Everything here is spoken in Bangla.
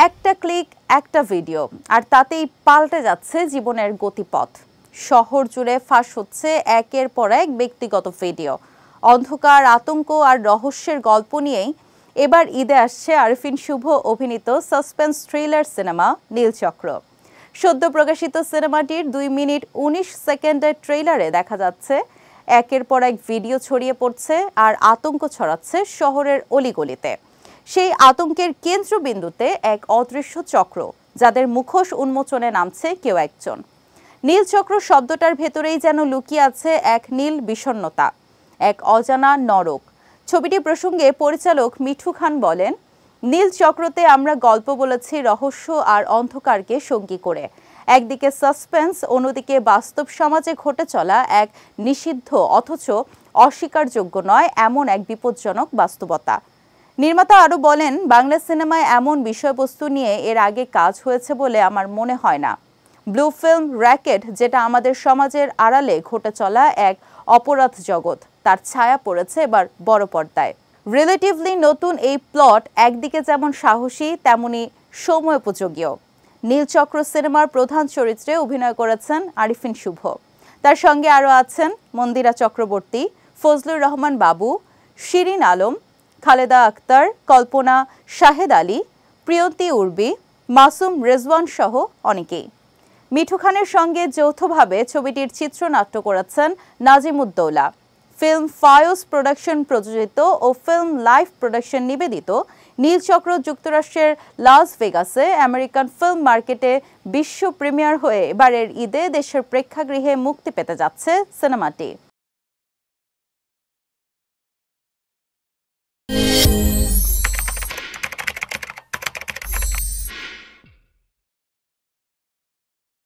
একটা ক্লিক একটা ভিডিও আর তাতেই পাল্টে যাচ্ছে জীবনের গতিপথ। শহর জুড়ে ফাঁস হচ্ছে একের পর এক ব্যক্তিগত ভিডিও। অন্ধকার, আতঙ্ক আর রহস্যের গল্প নিয়েই এবার ঈদে আসছে আরিফিন শুভ অভিনীত সাসপেন্স থ্রিলার সিনেমা নীলচক্র। সদ্য প্রকাশিত সিনেমাটির 2 মিনিট 19 সেকেন্ডের ট্রেইলারে দেখা যাচ্ছে একের পর এক ভিডিও ছড়িয়ে পড়ছে আর আতঙ্ক ছড়াচ্ছে শহরের অলিগলিতে। সেই আতঙ্কের কেন্দ্রবিন্দুতে এক অদৃশ্য চক্র, যাদের মুখোশ উন্মোচনে নামছে কেউ একজন। নীলচক্র শব্দটার ভেতরেই যেন লুকিয়ে আছে এক নীল বিষণ্ণতা, এক অজানা নরক। ছবিটি প্রসঙ্গে পরিচালক মিঠু খান বলেন, নীলচক্রতে আমরা গল্প বলেছি রহস্য আর অন্ধকারকে সঙ্গী করে। একদিকে সাসপেন্স, অন্যদিকে বাস্তব সমাজে ঘটে চলা এক নিষিদ্ধ অথচ অস্বীকারযোগ্য নয় এমন এক বিপজ্জনক বাস্তবতা। নির্মাতা আরও বলেন, বাংলা সিনেমায় এমন বিষয়বস্তু নিয়ে এর আগে কাজ হয়েছে বলে আমার মনে হয় না। ব্লু ফিল্ম র্যাকেট, যেটা আমাদের সমাজের আড়ালে ঘটে চলা এক অপরাধ জগৎ, তার ছায়া পড়েছে এবার বড় পর্দায়। রিলেটিভলি নতুন এই প্লট একদিকে যেমন সাহসী, তেমনি সময়োপযোগীও। নীলচক্র সিনেমার প্রধান চরিত্রে অভিনয় করেছেন আরিফিন শুভ। তার সঙ্গে আরও আছেন মন্দিরা চক্রবর্তী, ফজলুর রহমান বাবু, শিরিন আলম, খালেদা আক্তার, কল্পনা, শাহেদ আলী, প্রিয়ন্তী উর্বি, মাসুম রেজওয়ান সহ অনেকেই। মিঠু খানের সঙ্গে যৌথভাবে ছবিটির চিত্রনাট্য করেছেন নাজিমুদ্দৌলা। ফিল্ম ফায়োস প্রোডাকশন প্রযোজিত ও ফিল্ম লাইফ প্রোডাকশন নিবেদিত নীলচক্র যুক্তরাষ্ট্রের লাস ভেগাসে আমেরিকান ফিল্ম মার্কেটে বিশ্ব প্রিমিয়ার হয়ে এবারের ঈদে দেশের প্রেক্ষাগৃহে মুক্তি পেতে যাচ্ছে সিনেমাটি।